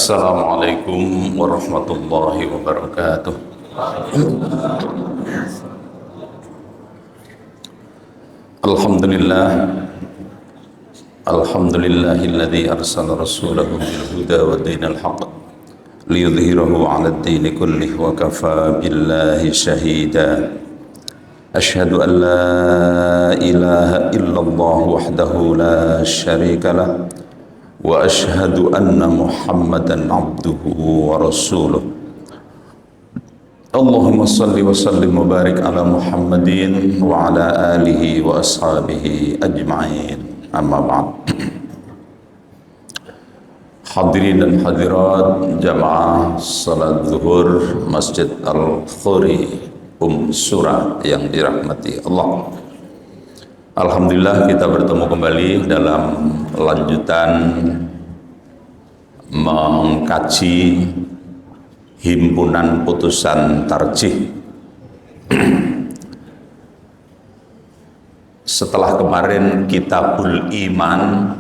Assalamualaikum warahmatullahi wabarakatuh. Alhamdulillah, alhamdulillahilladzi arsala rasulahu bil huda wa dinil haqq liyudhhirahu 'alad dini kullih wa kafa billahi shahida. Asyhadu an la ilaha illallah wahdahu la syarika lah wa asyhadu anna Muhammadan abduhu wa rasuluh. Allahumma salli wa sallim wa barik ala Muhammadin wa ala alihi wa ashabihi ajma'in. Amma ba'd. Hadirin dan hadirat jamaah salat zuhur Masjid Al-Khuri Surah yang dirahmati Allah. Alhamdulillah kita bertemu kembali dalam lanjutan mengkaji himpunan putusan tarjih. Setelah kemarin Kitabul Iman,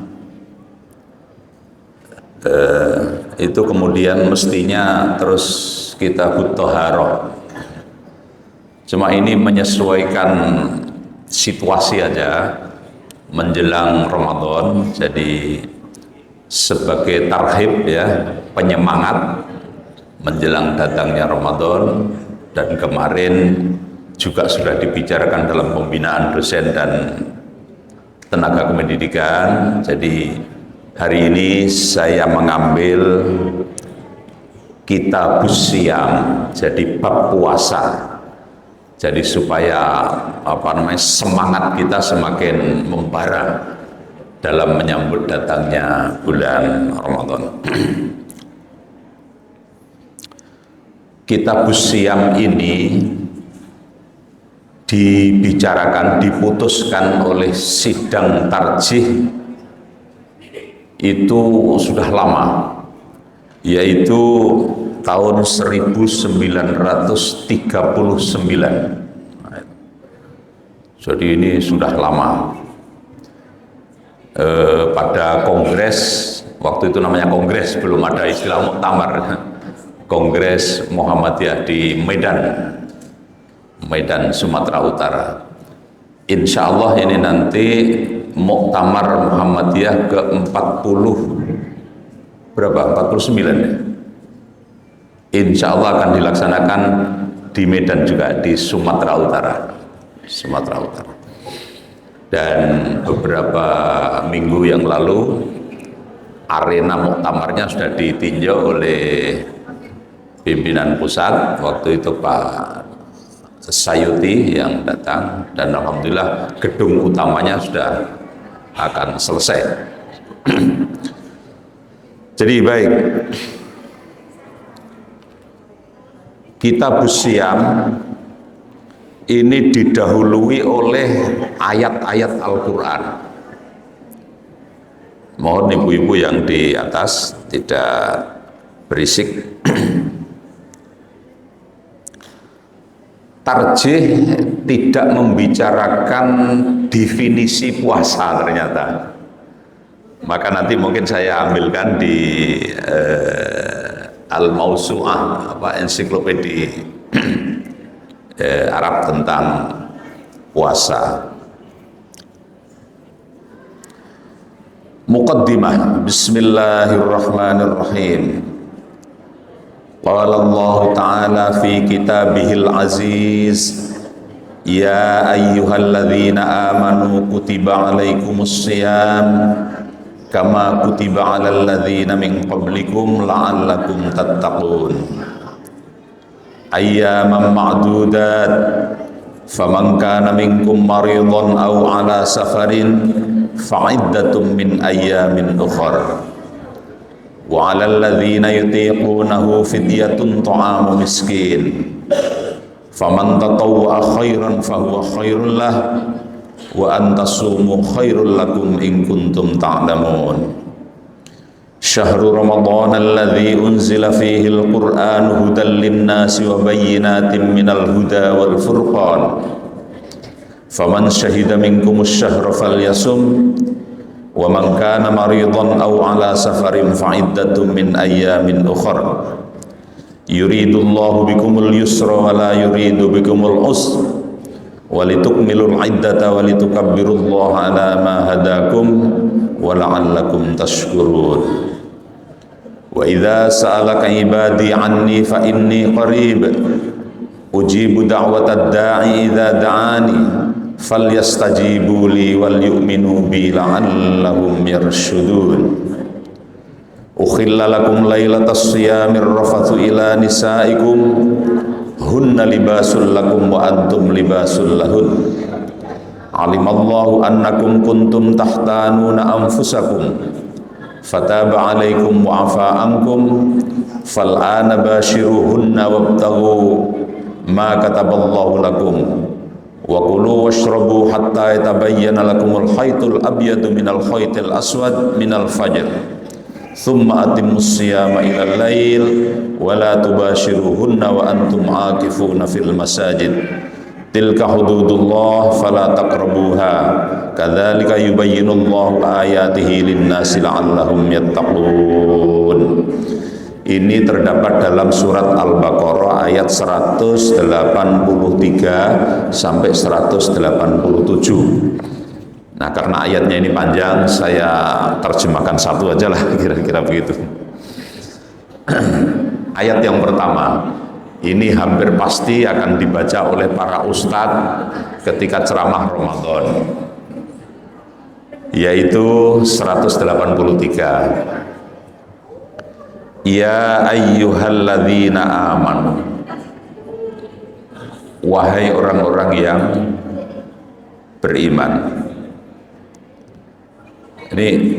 itu kemudian mestinya terus Kitabut Thaharah. Cuma ini menyesuaikan situasi aja menjelang Ramadan, jadi sebagai tarhib ya, penyemangat menjelang datangnya Ramadan. Dan kemarin juga sudah dibicarakan dalam pembinaan dosen dan tenaga kependidikan. Jadi hari ini saya mengambil Kitabus Syiyam, jadi bab puasa. Jadi supaya semangat kita semakin membara dalam menyambut datangnya bulan Ramadan. Kitabus Syiyam ini dibicarakan, diputuskan oleh sidang tarjih itu sudah lama, yaitu tahun 1939. Jadi ini sudah lama. Pada kongres, waktu itu namanya kongres, belum ada istilah muktamar. Kongres Muhammadiyah di Medan, Sumatera Utara. Insya Allah ini nanti muktamar Muhammadiyah ke-40 berapa? 49 ya? Insya Allah akan dilaksanakan di Medan juga, di Sumatera Utara. Dan beberapa minggu yang lalu arena muktamarnya sudah ditinjau oleh pimpinan pusat, waktu itu Pak Sayuti yang datang, dan alhamdulillah gedung utamanya sudah akan selesai. Jadi baik, Kitabus Syiyam ini didahului oleh ayat-ayat Al-Quran. Mohon ibu-ibu yang di atas tidak berisik. Tarjih tidak membicarakan definisi puasa ternyata. Maka nanti mungkin saya ambilkan di Al-Mausu'ah, ensiklopedia Arab tentang puasa. Muqaddimah. Bismillahirrahmanirrahim. Qala Allah Ta'ala fi kitabihil aziz, ya ayyuhalladzina amanu kutiba alaikumus syiyam kama kutiba alal ladzina min qablikum la'allakum tattaqun. Ayyaman ma'dudat, faman kana minkum maridan aw ala safarin fa'iddatun min ayyamin ukhra. Wa 'alal ladzina yutiqunahu fidyatun ta'amu miskin. Faman tatawwa'a khairan fahuwa khairul lah wa an tasumu khairul lakum in kuntum ta'lamun. Syahrul Ramadan alladzi unzila fihi al-Qur'an hudan lin-nasi wa bayyinatin minal huda wal furqan. Faman syahida minkumus syahra falyasum wa man kana maridan aw ala safarin fa iddatun min ayyamin ukhra yuridullahu bikumul yusra wa la yuridu bikumul usra walitukmilul iddata walitukabbirullaha ala ma hadakum wa la'allakum tashkurun. Wa idza sa'alaka ibadi anni fa inni qarib ujibu da'watad da'i idza da'ani falyastajibu li wal yu'minu bi la'allahum yarshudun. Ukhilla lakum lailatas siyamir rafathu ila nisaikum hunna libasul lakum wa antum libasul lahun. Alimallahu annakum kuntum tahtanuna anfusakum fataba alaikum wa afa ankum fal'ana bashiruhunna wabtaghu ma kataballahu lakum wa kulu washrabu hatta yatabayyana lakumul khaytul abyadu minal khaytil aswad minal fajr thumma atimmus siyama ilal lail wa la tubashiruhunna wa antum aakifuna fil masajid tilka hududullah fala taqrabuha kadzalika yubayyinullahu ayatihi linnasi la'allahum yattaqun. Ini terdapat dalam surat Al-Baqarah ayat 183 sampai 187. Nah, karena ayatnya ini panjang, saya terjemahkan satu aja lah, kira-kira begitu. Ayat yang pertama, ini hampir pasti akan dibaca oleh para ustadz ketika ceramah Ramadan, yaitu 183. Ya ayyuhalladzina amanu, wahai orang-orang yang beriman. Ini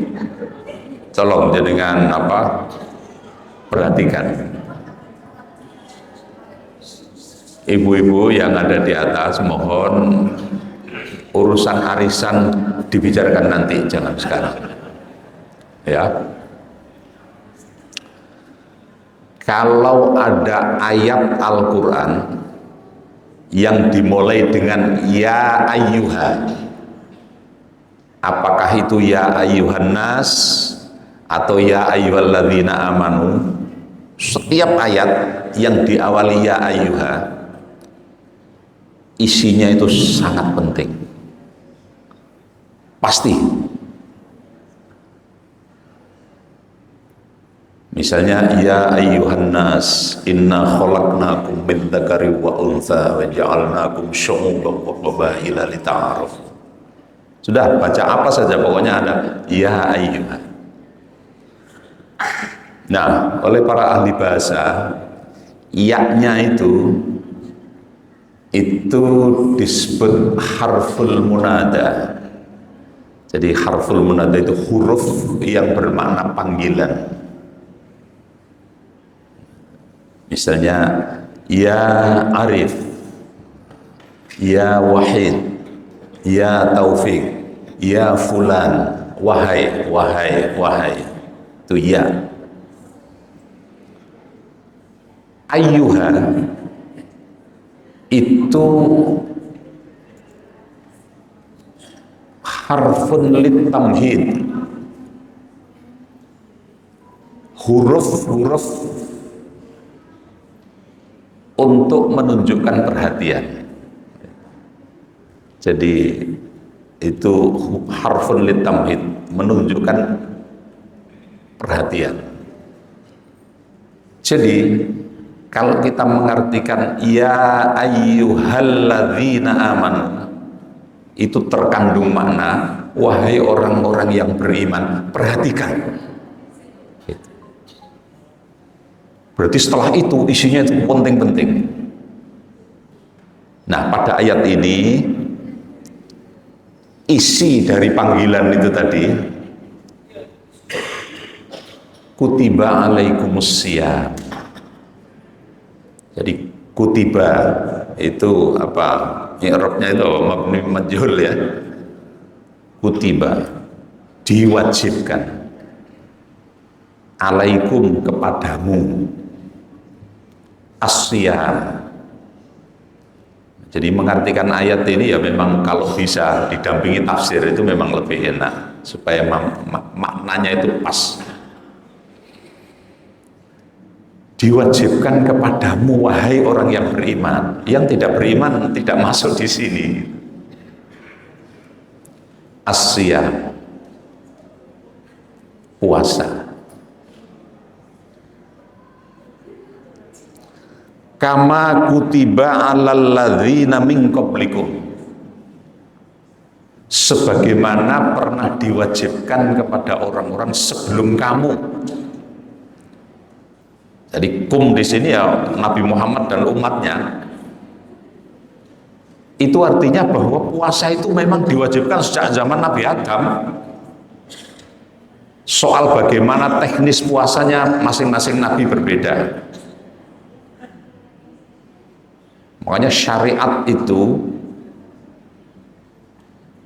tolong jenengan perhatikan. Ibu-ibu yang ada di atas, mohon urusan arisan dibicarakan nanti, jangan sekarang. Ya. Kalau ada ayat Al-Quran yang dimulai dengan ya ayyuha, apakah itu ya ayyuhan nas atau ya ayyuhalladzina amanu, setiap ayat yang diawali ya ayyuha isinya itu sangat penting, pasti. Misalnya ya ayyuhan nas inna khalaqnakum min dzakari wa untha wa ja'alnakum syu'uban wa qabaila lita'arafu. Sudah, baca apa saja pokoknya ada ya ayyuhan. Nah, oleh para ahli bahasa, ya-nya itu disebut harful munada. Jadi harful munada itu huruf yang bermakna panggilan. Misalnya ya Arif, ya Wahid, ya Taufik, ya Fulan, wahai, wahai, wahai. Itu ya. Ayyuha itu harfun litamhid, huruf-huruf untuk menunjukkan perhatian. Jadi itu harfun litamhid, menunjukkan perhatian. Jadi kalau kita mengartikan ya ayyuhalladzina amanu, itu terkandung makna wahai orang-orang yang beriman, perhatikan. Berarti setelah itu isinya itu penting-penting. Nah, pada ayat ini isi dari panggilan itu tadi, kutiba alaikumus syiyam. Jadi kutiba itu apa? I'rabnya itu mabni majhul ya. Kutiba diwajibkan, alaikum kepadamu, asyam. Jadi mengartikan ayat ini ya memang kalau bisa didampingi tafsir itu memang lebih enak. supaya maknanya itu pas. Diwajibkan kepadamu wahai orang yang beriman. Yang tidak beriman tidak masuk di sini. As-siyam, puasa. Kama kutiba 'alal ladzina min qablikum, sebagaimana pernah diwajibkan kepada orang-orang sebelum kamu. Jadi kum di sini ya Nabi Muhammad dan umatnya. Itu artinya bahwa puasa itu memang diwajibkan sejak zaman Nabi Adam. Soal bagaimana teknis puasanya masing-masing Nabi berbeda. Makanya syariat itu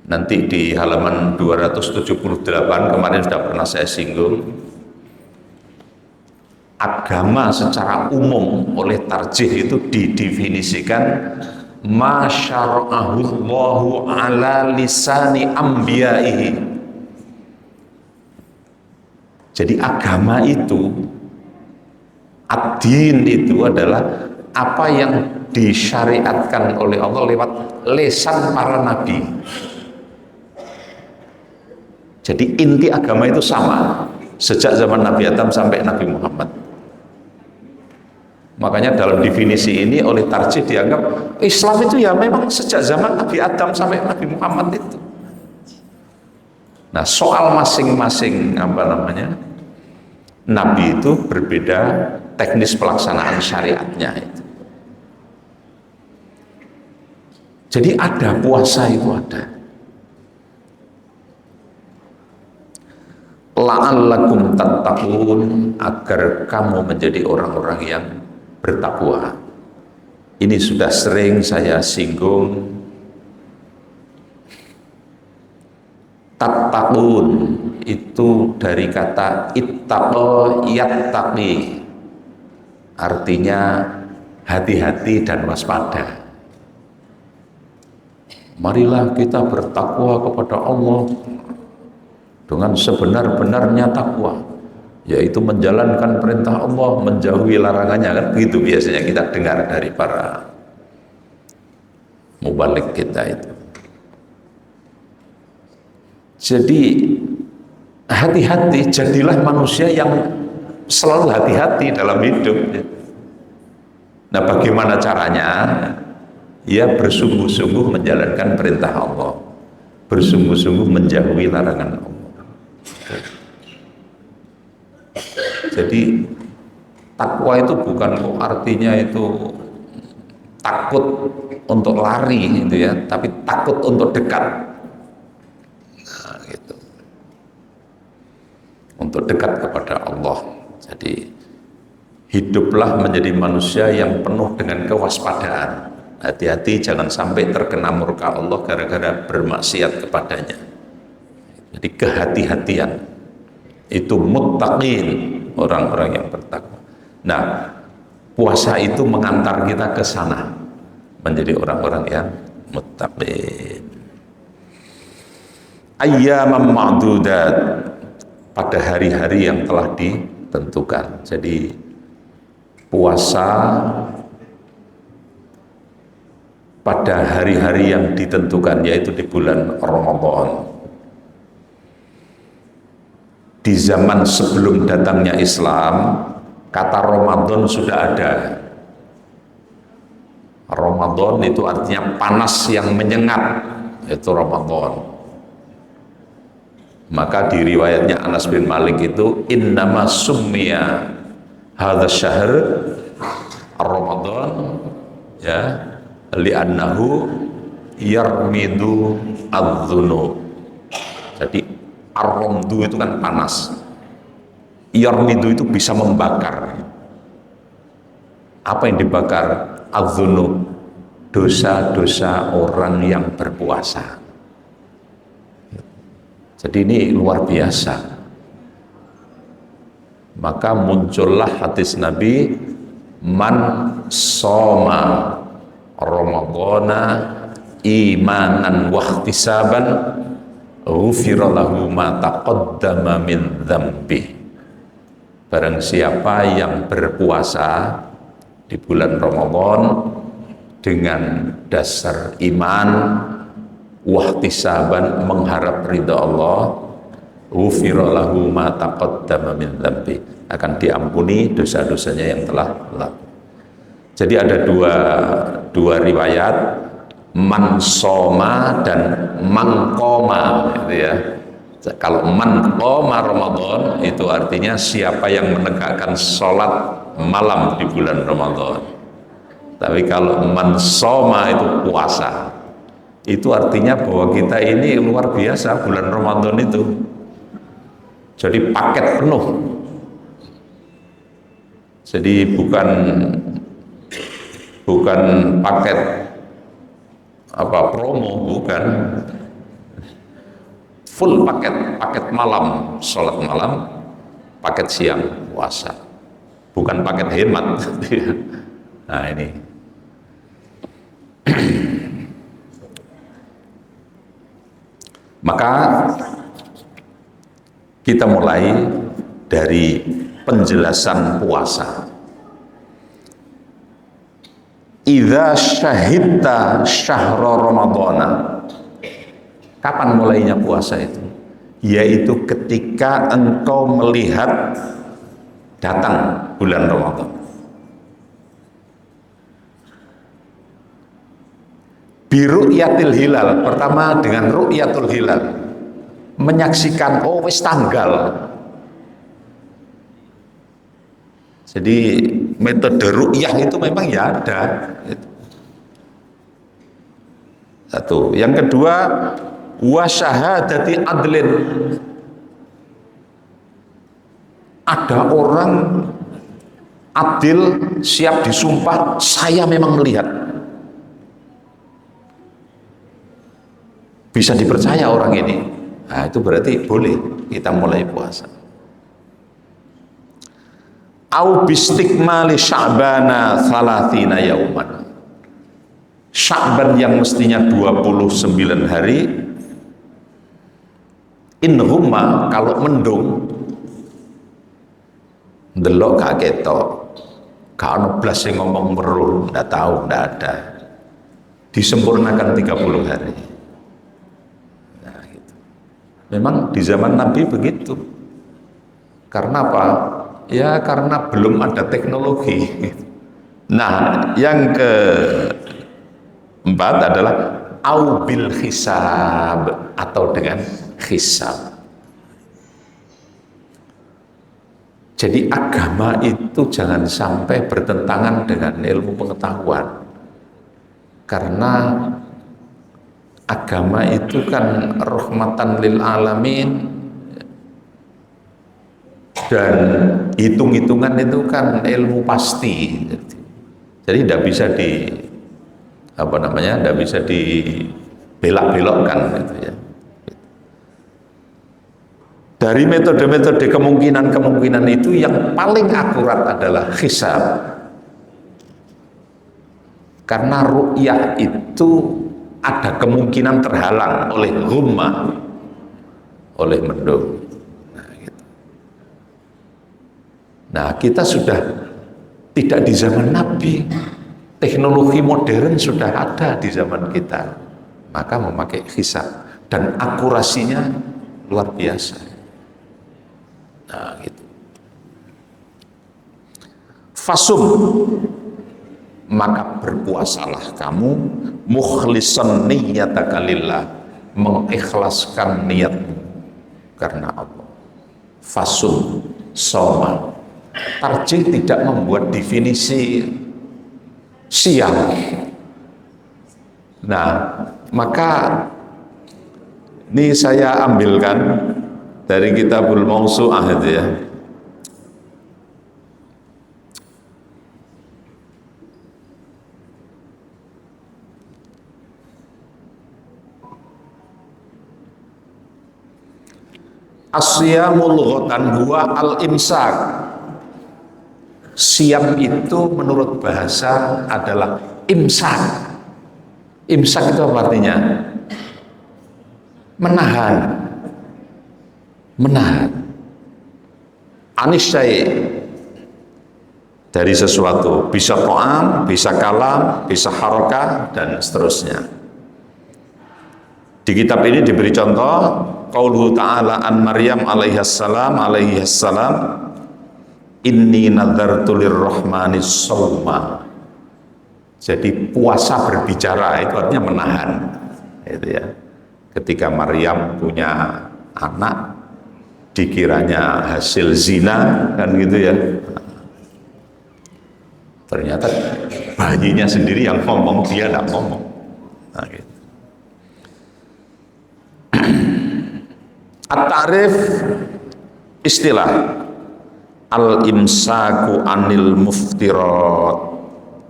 nanti di halaman 278 kemarin sudah pernah saya singgung. Agama secara umum oleh tarjih itu didefinisikan ma syara'ahullahu ala lisani anbiya'ihi. Jadi agama itu, ad-din itu adalah apa yang disyariatkan oleh Allah lewat lisan para nabi. Jadi inti agama itu sama sejak zaman Nabi Adam sampai Nabi Muhammad. Makanya dalam definisi ini oleh tarjih dianggap Islam itu ya memang sejak zaman Nabi Adam sampai Nabi Muhammad itu. Nah, soal masing-masing Nabi itu berbeda teknis pelaksanaan syariatnya itu. Jadi ada puasa itu ada. La'allakum tattaqun, agar kamu menjadi orang-orang yang bertakwa. Ini sudah sering saya singgung. Tattaqun itu dari kata ittaqa yattaqi, artinya hati-hati dan waspada. Marilah kita bertakwa kepada Allah dengan sebenar-benarnya takwa, yaitu menjalankan perintah Allah, menjauhi larangannya, kan begitu biasanya kita dengar dari para mubalik kita itu. Jadi hati-hati, jadilah manusia yang selalu hati-hati dalam hidup. Nah, bagaimana caranya? Ya bersungguh-sungguh menjalankan perintah Allah, bersungguh-sungguh menjauhi larangan Allah. Jadi takwa itu bukan artinya itu takut untuk lari gitu ya, tapi takut untuk dekat. Nah, gitu. Untuk dekat kepada Allah. Jadi hiduplah menjadi manusia yang penuh dengan kewaspadaan. Hati-hati jangan sampai terkena murka Allah gara-gara bermaksiat kepadanya. Jadi kehati-hatian itu muttaqin, orang-orang yang bertakwa. Nah, puasa itu mengantar kita ke sana menjadi orang-orang yang muttaqin. Ayyaman ma'dudat, pada hari-hari yang telah ditentukan. Jadi puasa pada hari-hari yang ditentukan, yaitu di bulan Ramadan. Di zaman sebelum datangnya Islam, kata Ramadan sudah ada. Ramadan itu artinya panas yang menyengat, itu Ramadan. Maka di riwayatnya Anas bin Malik itu innama summiya hadza syahr Ramadan ya li'annahu yarmidu adz-dzunub. Jadi ar-ramdu itu kan panas, yarmidu itu bisa membakar. Apa yang dibakar? Adz-dzunub, dosa-dosa orang yang berpuasa. Jadi ini luar biasa. Maka muncullah hadis Nabi, man soma Ramadhana imanan wahtisaban ghufira lahu ma taqaddama min dzambi. Barang siapa yang berpuasa di bulan Ramadan dengan dasar iman, wahtisaban, mengharap ridha Allah, ghufira lahu ma taqaddama min dzambi, akan diampuni dosa-dosanya yang telah lalu. Jadi ada dua riwayat, man soma dan man qoma, gitu ya. Kalau man qoma Ramadan itu artinya siapa yang menegakkan sholat malam di bulan Ramadan. Tapi kalau man soma itu puasa, itu artinya bahwa kita ini luar biasa bulan Ramadan itu. Jadi paket penuh. Jadi bukan paket promo, bukan, full paket malam, sholat malam, paket siang puasa, bukan paket hemat. Nah ini maka kita mulai dari penjelasan puasa. Idza syahidta syahra ramadhana. Kapan mulainya puasa itu? Yaitu ketika engkau melihat datang bulan Ramadan. Biru'yatil hilal, pertama dengan ru'yatul hilal, menyaksikan oh wis tanggal. Jadi metode ru'yah itu memang ya ada. Satu. Yang kedua, wa syahadati adlin. Ada orang adil siap disumpah, saya memang melihat. Bisa dipercaya orang ini. Nah, itu berarti boleh kita mulai puasa. Au bistikmali sya'bana salatina yauman. Sya'ban yang mestinya 29 hari, in humma, kalau mendung ndelok gak ketok, gak ono blas sing ngomong meruh, ndak tahu, ndak ada, disempurnakan 30 hari. Nah, gitu. Memang di zaman Nabi begitu. Karena apa? Ya karena belum ada teknologi. Nah, yang keempat adalah au bil hisab, atau dengan hisab. Jadi agama itu jangan sampai bertentangan dengan ilmu pengetahuan. Karena agama itu kan rahmatan lil alamin, dan hitung-hitungan itu kan ilmu pasti. Jadi tidak bisa tidak bisa dibelak-belokkan gitu ya. Dari metode-metode kemungkinan itu yang paling akurat adalah hisab. Karena ru'yah itu ada kemungkinan terhalang oleh humma, oleh mendung. Nah, kita sudah tidak di zaman Nabi, teknologi modern sudah ada di zaman kita, maka memakai hisab dan akurasinya luar biasa. Nah, gitu. Fasum, maka berpuasalah kamu, mukhlisan niyataka lillah, mengikhlaskan niatmu karena Allah. Fasum, soma. Tarjih tidak membuat definisi siang. Nah, maka ini saya ambilkan dari Kitabul Mausu'ah itu ya. As-siyamul ghatan huwa al-imsak. Siam itu menurut bahasa adalah imsak. Imsak itu apa artinya? menahan anisyai dari sesuatu, bisa to'am, bisa kalam, bisa harakah, dan seterusnya. Di kitab ini diberi contoh qauluhu ta'ala an Maryam alaihassalam inni nadzartu lirrahmani shauma. Jadi puasa berbicara itu artinya menahan, itu ya. Ketika Maryam punya anak dikiranya hasil zina kan gitu ya, ternyata bayinya sendiri yang ngomong, dia tidak ngomong. Nah, gitu. At-ta'rif istilah al-imsaku anil muftirat,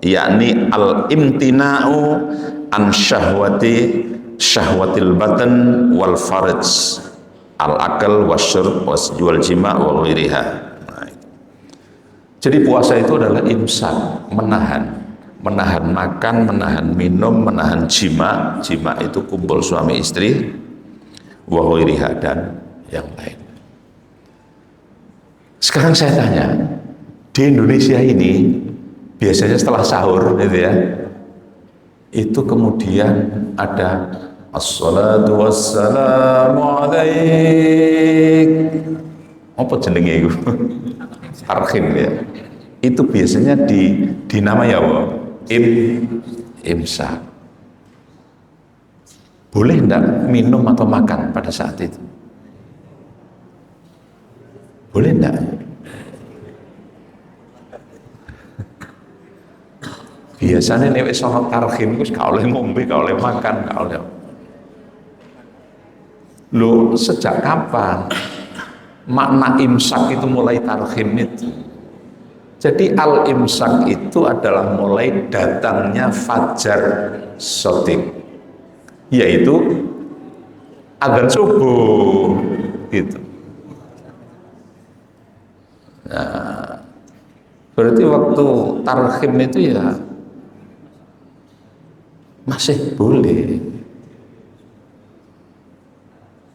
yakni al-imtina'u an syahwatil batan wal farj, al-akal wasyurb wal jima' wa ghairiha. Jadi puasa itu adalah imsak, menahan makan, menahan minum, menahan jima. Jima itu kumpul suami istri, wa ghairiha, dan yang lain. Sekarang saya tanya, di Indonesia ini biasanya setelah sahur gitu ya, itu kemudian ada assalatu wassalamu alaik, apa jenenge itu? Tarhim ya. Itu biasanya dinamai apa? Imsak. Boleh enggak minum atau makan pada saat itu? Boleh enggak? Biasanya nek wis ana tarhim wis gak oleh ngombe, gak oleh makan, gak oleh. Loh, sejak kapan makna imsak itu mulai tarhim itu? Jadi al-imsak itu adalah mulai datangnya fajar shadiq, yaitu adzan subuh gitu. Nah, berarti waktu tarhim itu ya masih boleh.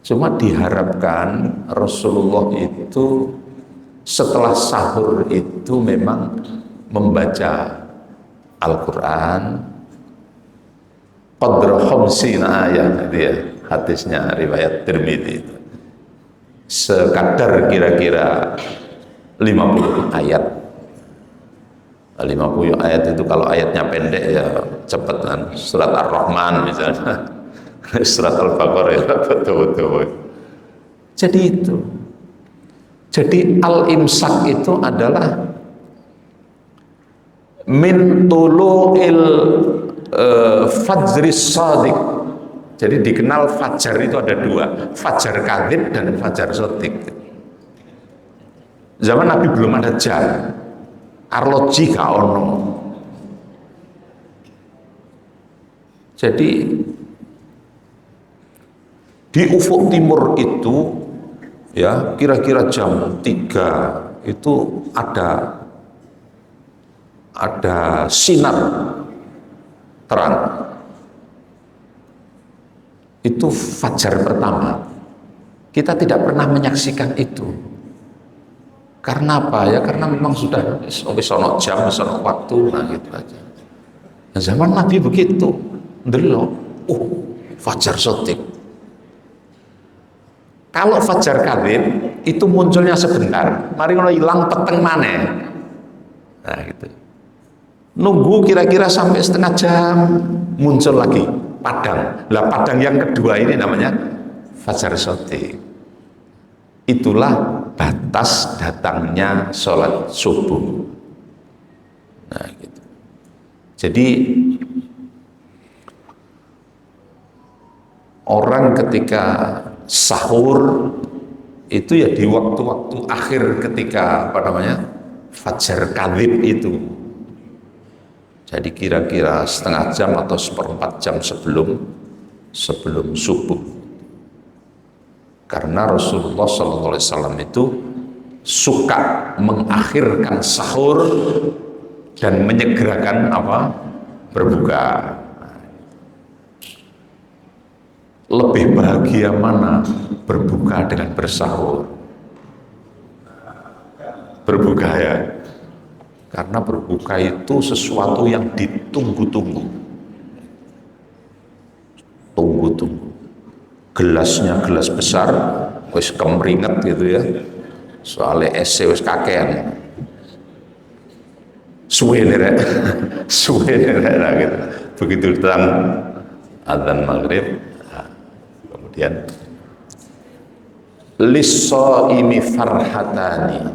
Cuma diharapkan Rasulullah itu setelah sahur itu memang membaca Al-Quran qadra khamsina ayat, gitu ya, hadisnya riwayat Tirmidzi itu. Sekadar kira-kira 50 ayat. 50 ayat itu kalau ayatnya pendek ya cepat kan, surat Ar-Rahman misalnya. Surat Al-Baqarah ya betul-betul. Jadi itu. Jadi al-imsak itu adalah min tulu'il fajris shadiq. Jadi dikenal fajar itu ada dua, fajar kadzib dan fajar shadiq. Zaman Nabi belum ada jam, arloji gak ono. Jadi di ufuk timur itu ya kira-kira jam 3 itu ada sinar terang. Itu fajar pertama. Kita tidak pernah menyaksikan itu. Karena apa ya? Karena memang sudah sono jam, sono waktu, nah gitu aja. Nah, zaman Nabi begitu, ndelok, fajar shadiq. Kalau fajar kadzib itu munculnya sebentar, mari ngono hilang peteng maneh. Nah gitu. Nunggu kira-kira sampai setengah jam, muncul lagi padang. Lah padang yang kedua ini namanya fajar shadiq. Itulah batas datangnya sholat subuh. Nah gitu. Jadi orang ketika sahur itu ya di waktu-waktu akhir ketika fajar kadzib itu. Jadi kira-kira setengah jam atau seperempat jam sebelum subuh. Karena Rasulullah SAW itu suka mengakhirkan sahur dan menyegerakan berbuka. Lebih bahagia mana berbuka dengan bersahur? Berbuka ya. Karena berbuka itu sesuatu yang ditunggu-tunggu. Tunggu-tunggu. Gelasnya gelas besar, wis kemringet gitu ya. Soalnya ese wis kakean. Suwe rek. Suwe rek gitu. Begitu datang adzan maghrib, kemudian lis-shaimi farhatani,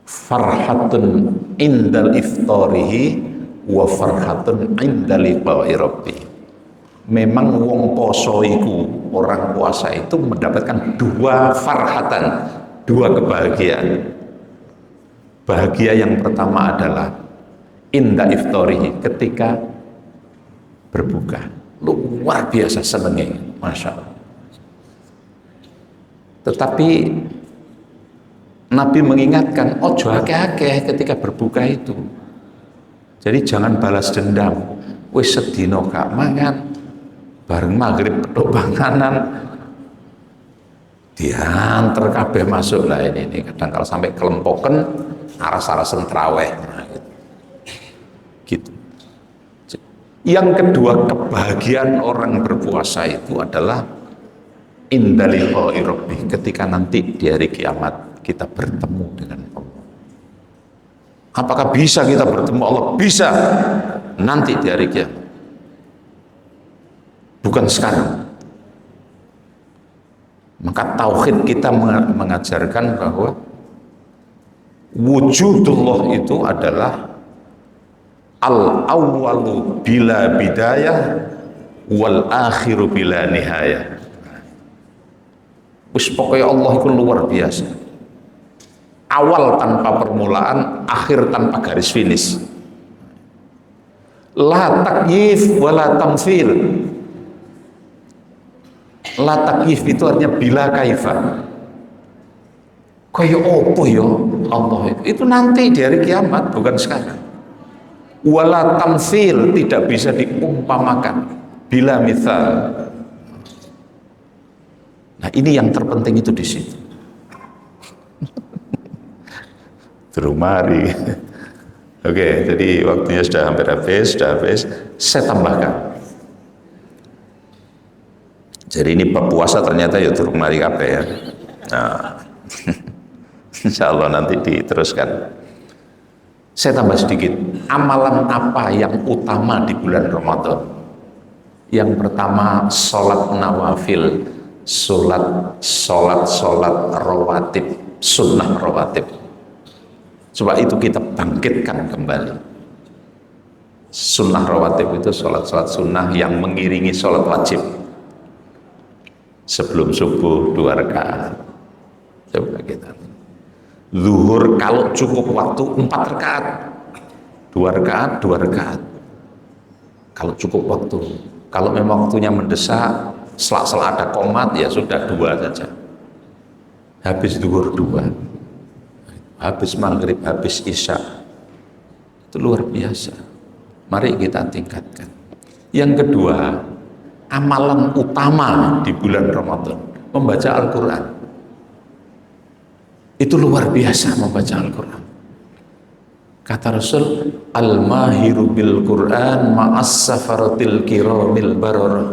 farhatun indal iftarihi wa farhatun indal liqa'i rabbih. Memang wong poso iku, orang puasa itu mendapatkan dua farhatan, dua kebahagiaan. Bahagia yang pertama adalah inda iftarihi, ketika berbuka. Luar biasa senengnya, Masya Allah. Tetapi Nabi mengingatkan, ojo akeh-akeh ketika berbuka itu. Jadi jangan balas dendam. Wis sedino gak mangan, bareng maghrib petuk panganan, diantar kabeh masuk lah ini kadang kalau sampai kelempoken aras-arasen traweh. Nah, gitu. Yang kedua, kebahagiaan orang berpuasa itu adalah indalillahi rabbih, ketika nanti di hari kiamat kita bertemu dengan Allah. Apakah bisa kita bertemu Allah? Bisa, nanti di hari kiamat, bukan sekarang. Maka tauhid kita mengajarkan bahwa wujudullah itu adalah al-awwalu bila bidayah wal akhiru bila nihayah. Wis pokoknya Allah itu luar biasa. Awal tanpa permulaan, akhir tanpa garis finish. La takyif wa la tamfil. La takyif itu artinya bila kaifa. Kaya opo ya Allah itu nanti di hari kiamat, bukan sekarang. Wala tamfil, tidak bisa diumpamakan. Bila mithal. Nah, ini yang terpenting itu di situ. Terumari. Oke, jadi waktunya sudah hampir habis, Saya tambahkan. Jadi ini puasa ternyata ya terumari kabeh ya. Nah, insya Allah nanti diteruskan. Saya tambah sedikit. Amalan apa yang utama di bulan Ramadan? Yang pertama, sholat nawafil, sholat rawatib, sunnah rawatib. Coba itu kita bangkitkan kembali. Sunnah rawatib itu sholat sunnah yang mengiringi sholat wajib. Sebelum subuh 2 rakaat. Coba kita. Zuhur kalau cukup waktu 4 rakaat. 2 rakaat, 2 rakaat. Kalau cukup waktu. Kalau memang waktunya mendesak, selak-selak ada komat, ya sudah 2 saja. Habis zuhur 2. Habis maghrib, habis isya. Itu luar biasa. Mari kita tingkatkan. Yang kedua, amalan utama di bulan Ramadan, membaca Al-Quran. Itu luar biasa membaca Al-Quran. Kata Rasul, al-mahiru bil Quran ma'as safaratil kiramil bararah.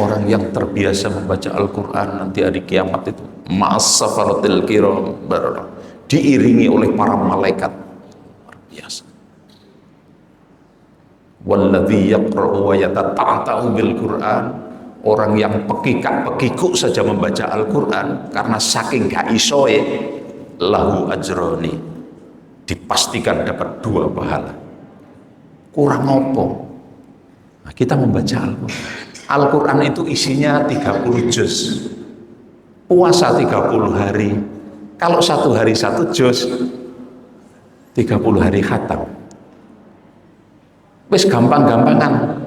Orang yang terbiasa membaca Al-Quran nanti hari kiamat itu ma'as safaratil kiramil bararah, diiringi oleh para malaikat. Luar biasa. Walladzi yaqra'u wa yatata'ta'u bil Quran, orang yang pekikak-pekikuk saja membaca Al-Quran karena saking gak isoe, lahu ajroni, dipastikan dapat 2 pahala. Kurang apa? Nah, kita membaca Al-Quran. Al-Quran itu isinya 30 juz. Puasa 30 hari. Kalau 1 hari 1 juz, 30 hari khatam. Wis gampang-gampangan.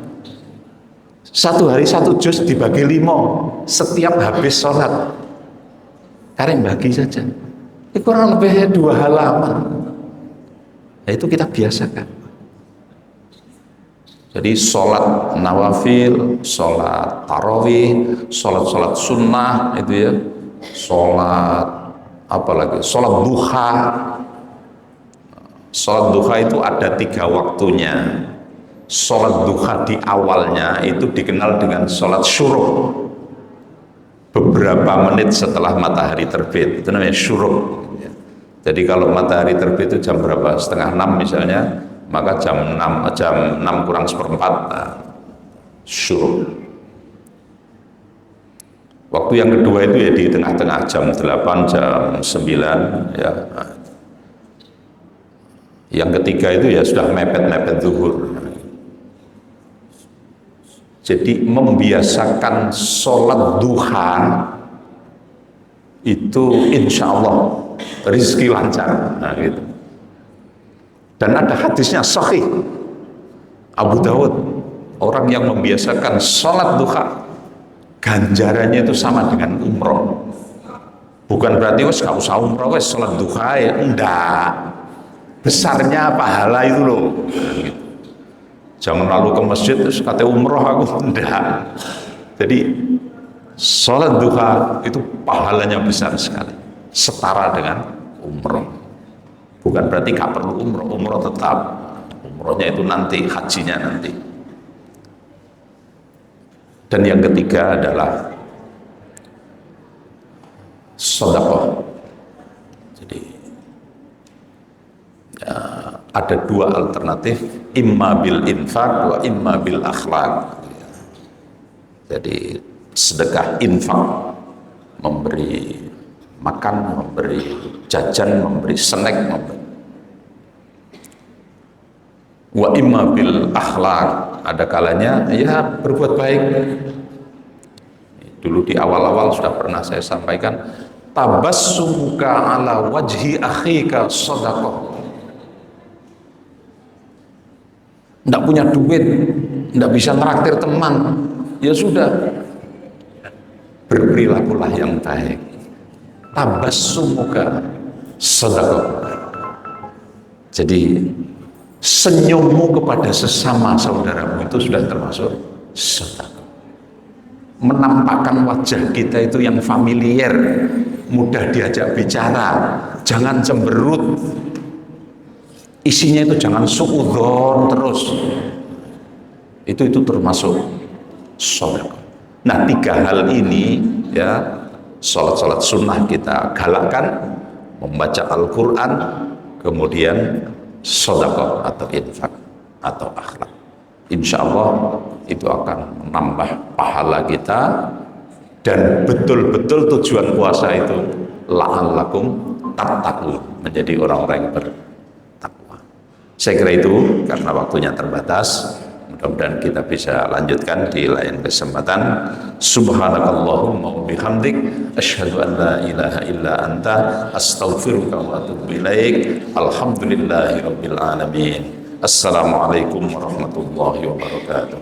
1 hari 1 juz dibagi 5 setiap habis sholat. Karena bagi saja. Ini kurang lebih 2 halaman. Nah, itu kita biasakan. Jadi sholat nawafil, sholat tarawih, sholat sunnah itu ya, sholat apa lagi, sholat duha. Sholat duha itu ada 3 waktunya. Sholat duha di awalnya itu dikenal dengan sholat syuruk. Beberapa menit setelah matahari terbit, itu namanya syuruk. Jadi kalau matahari terbit itu jam berapa? Setengah 6 misalnya, maka jam 6 kurang seperempat, syuruk. Waktu yang kedua itu ya di tengah-tengah jam 8, jam 9 ya. Yang ketiga itu ya sudah mepet-mepet zuhur. Jadi membiasakan sholat duha itu insya Allah rezeki lancar, nah gitu. Dan ada hadisnya sahih, Abu Dawud, orang yang membiasakan sholat duha ganjarannya itu sama dengan umroh. Bukan berarti wes gak usah umroh, wes sholat duha ya, enggak. Besarnya pahala itu loh. Nah, gitu. Jangan lalu ke masjid terus kata umroh aku, enggak. Jadi sholat duha itu pahalanya besar sekali, setara dengan umroh. Bukan berarti gak perlu umroh, umroh tetap, umrohnya itu nanti, hajinya nanti. Dan yang ketiga adalah sedekah. Jadi ya, ada 2 alternatif, imma bil infaq wa imma bil akhlaq. Jadi sedekah infak, memberi makan, memberi jajan, memberi snack, wa imma bil akhlaq, ada kalanya ya berbuat baik. Dulu di awal-awal sudah pernah saya sampaikan, tabassumuka ala wajhi akhika shadaqah. Nggak punya duit, nggak bisa traktir teman, ya sudah, berperilakulah yang baik. Tabassumuka shadaqah. Jadi senyummu kepada sesama saudaramu itu sudah termasuk sedekah. Menampakkan wajah kita itu yang familiar, mudah diajak bicara, jangan cemberut, isinya itu jangan suudzon terus, itu termasuk sedekah. Nah 3 hal ini ya, sholat sunnah kita galakkan, membaca Al-Quran, kemudian sedekah atau infak atau akhlak. Insya Allah itu akan menambah pahala kita, dan betul-betul tujuan puasa itu la'allakum tattaqun, menjadi orang-orang yang bertakwa. Saya kira itu, karena waktunya terbatas, mudah-mudahan kita bisa lanjutkan di lain kesempatan. Subhanakallahumma wa bihamdik, asyhadu an la ilaha illa anta, astaghfiruka wa atubu ilaik. Alhamdulillahi rabbil alamin. Assalamualaikum warahmatullahi wabarakatuh.